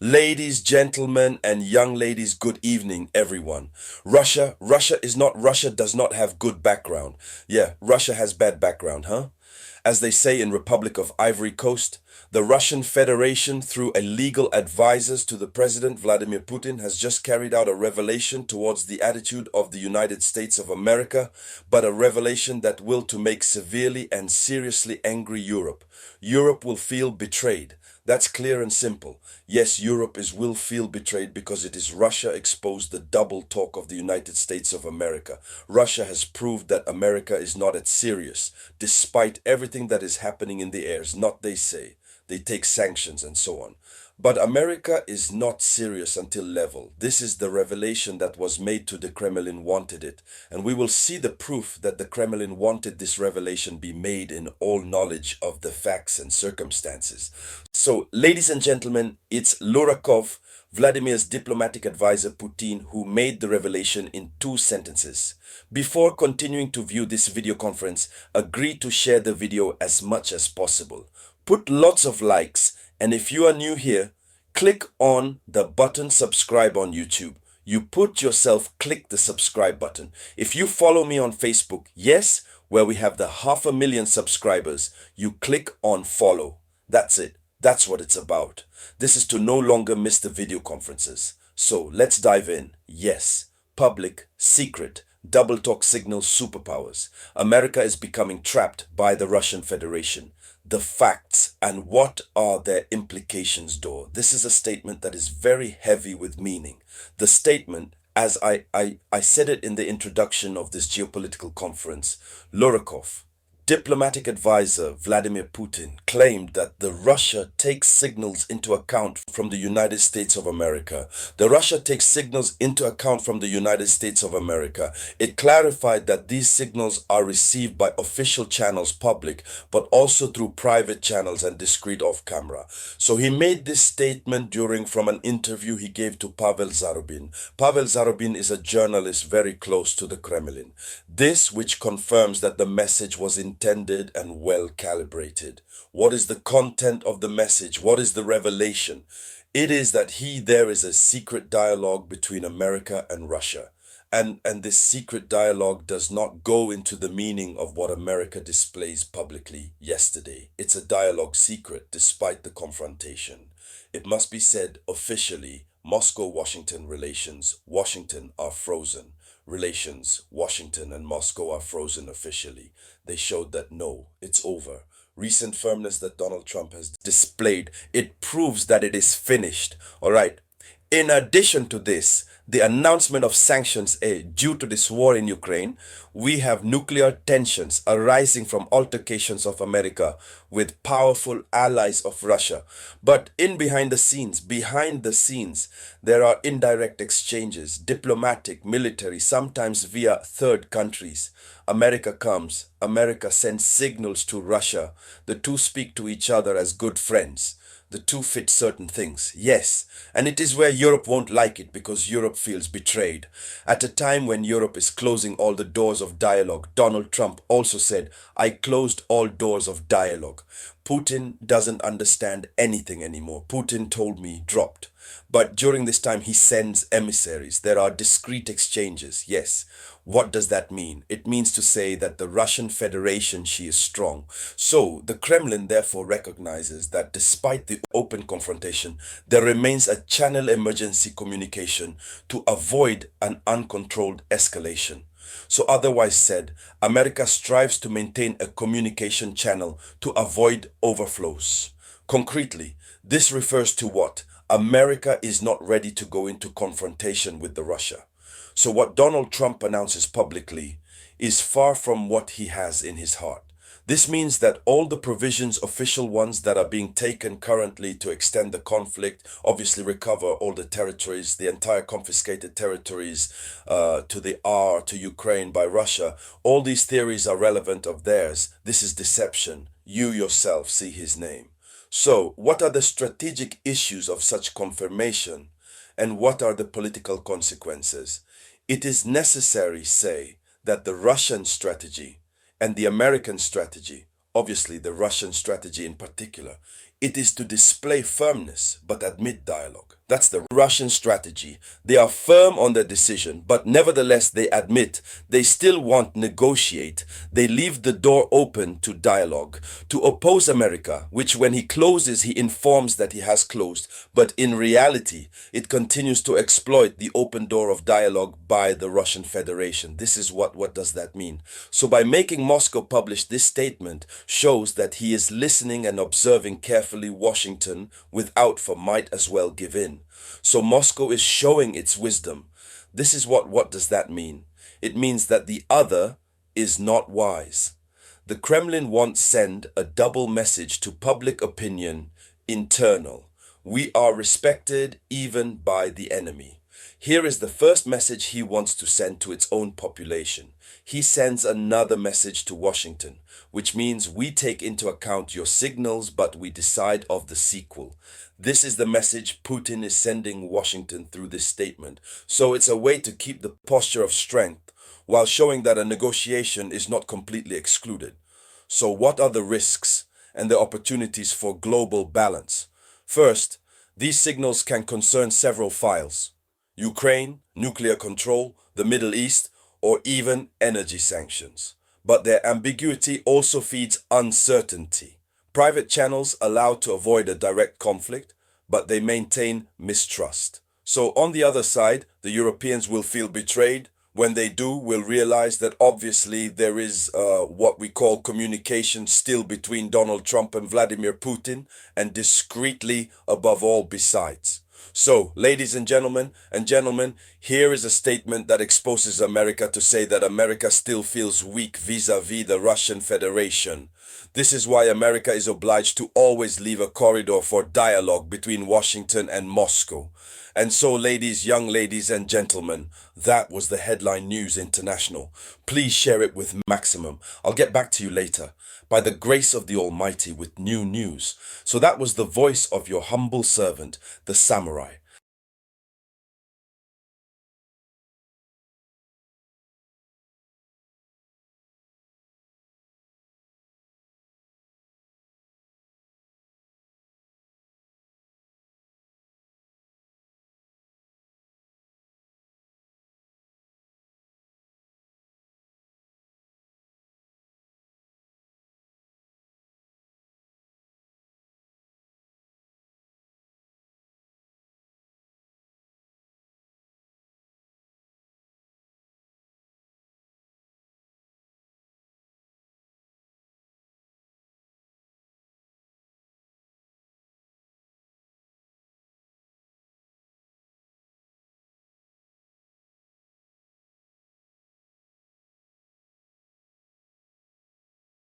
Ladies, gentlemen, and young ladies, good evening, everyone. Russia does not have good background. Yeah, Russia has bad background, huh? As they say in Republic of Ivory Coast, the Russian Federation, through a legal advisors to the President Vladimir Putin, has just carried out a revelation towards the attitude of the United States of America, but a revelation that will to make severely and seriously angry Europe. Europe will feel betrayed. That's clear and simple. Yes, will feel betrayed because it is Russia exposed the double talk of the United States of America. Russia has proved that America is not as serious, despite everything that is happening in the airs. Not they say. They take sanctions and so on. But America is not serious until level. This is the revelation that was made to the Kremlin wanted it. And we will see the proof that the Kremlin wanted this revelation be made in all knowledge of the facts and circumstances. So, ladies and gentlemen, it's Lurakov, Vladimir's diplomatic advisor Putin, who made the revelation in 2 sentences. Before continuing to view this video conference, agree to share the video as much as possible. Put lots of likes, and if you are new here, click on the button subscribe on YouTube. You put yourself, click the subscribe button. If you follow me on Facebook, yes, where we have the 500,000 subscribers, you click on follow. That's it. That's what it's about. This is to no longer miss the video conferences. So let's dive in. Yes, public, secret, double talk signals superpowers. America is becoming trapped by the Russian Federation. The facts and what are their implications, door. This is a statement that is very heavy with meaning. The statement, as I said it in the introduction of this geopolitical conference, Lurakov, diplomatic advisor Vladimir Putin, claimed that the Russia takes signals into account from the United States of America. The Russia takes signals into account from the United States of America. It clarified that these signals are received by official channels, public, but also through private channels and discreet off-camera. So he made this statement from an interview he gave to Pavel Zarubin. Pavel Zarubin is a journalist very close to the Kremlin. This which confirms that the message was intended and well calibrated. What is the content of the message? What is the revelation? It is that there is a secret dialogue between America and Russia. And this secret dialogue does not go into the meaning of what America displays publicly yesterday. It's a dialogue secret despite the confrontation. It must be said officially, Moscow-Washington relations, Washington are frozen. Relations, Washington and Moscow are frozen officially. They showed that no, it's over. Recent firmness that Donald Trump has displayed, it proves that it is finished. All right. In addition to this, the announcement of sanctions due to this war in Ukraine, we have nuclear tensions arising from altercations of America with powerful allies of Russia. But behind the scenes, there are indirect exchanges, diplomatic, military, sometimes via third countries. America comes, America sends signals to Russia. The two speak to each other as good friends. The two fit certain things, yes, and it is where Europe won't like it because Europe feels betrayed. At a time when Europe is closing all the doors of dialogue, Donald Trump also said, I closed all doors of dialogue. Putin doesn't understand anything anymore. Putin told me, dropped. But during this time, he sends emissaries. There are discreet exchanges, yes. What does that mean? It means to say that the Russian Federation, she is strong. So the Kremlin therefore recognizes that despite the open confrontation, there remains a channel emergency communication to avoid an uncontrolled escalation. So otherwise said, America strives to maintain a communication channel to avoid overflows. Concretely, this refers to what? America is not ready to go into confrontation with the Russia. So what Donald Trump announces publicly is far from what he has in his heart. This means that all the provisions, official ones that are being taken currently to extend the conflict, obviously recover all the territories, the entire confiscated territories to Ukraine by Russia, all these theories are relevant of theirs. This is deception. You yourself see his name. So what are the strategic issues of such confirmation and what are the political consequences? It is necessary, say, that the Russian strategy and the American strategy, obviously the Russian strategy in particular, It is to display firmness but admit dialogue. That's the Russian strategy. They are firm on their decision, but nevertheless they admit they still want negotiate. They leave the door open to dialogue, to oppose America, which when he closes, he informs that he has closed. But in reality, it continues to exploit the open door of dialogue by the Russian Federation. This is what does that mean? So by making Moscow publish this statement shows that he is listening and observing carefully Washington without for might as well give in. So Moscow is showing its wisdom. This is what does that mean? It means that the other is not wise. The Kremlin wants send a double message to public opinion, internal. We are respected even by the enemy. Here is the first message he wants to send to its own population. He sends another message to Washington, which means we take into account your signals, but we decide of the sequel. This is the message Putin is sending Washington through this statement. So it's a way to keep the posture of strength while showing that a negotiation is not completely excluded. So what are the risks and the opportunities for global balance? First, these signals can concern several files: Ukraine, nuclear control, the Middle East, or even energy sanctions. But their ambiguity also feeds uncertainty. Private channels allow to avoid a direct conflict, but they maintain mistrust. So on the other side, the Europeans will feel betrayed. When they do, we'll realize that obviously there is what we call communication still between Donald Trump and Vladimir Putin, and discreetly above all besides. So, ladies and gentlemen, here is a statement that exposes America to say that America still feels weak vis-a-vis the Russian Federation. This is why America is obliged to always leave a corridor for dialogue between Washington and Moscow. And so, young ladies and gentlemen, that was the Headline News International. Please share it with Maximum. I'll get back to you later, by the grace of the Almighty, with new news. So that was the voice of your humble servant, the Samurai.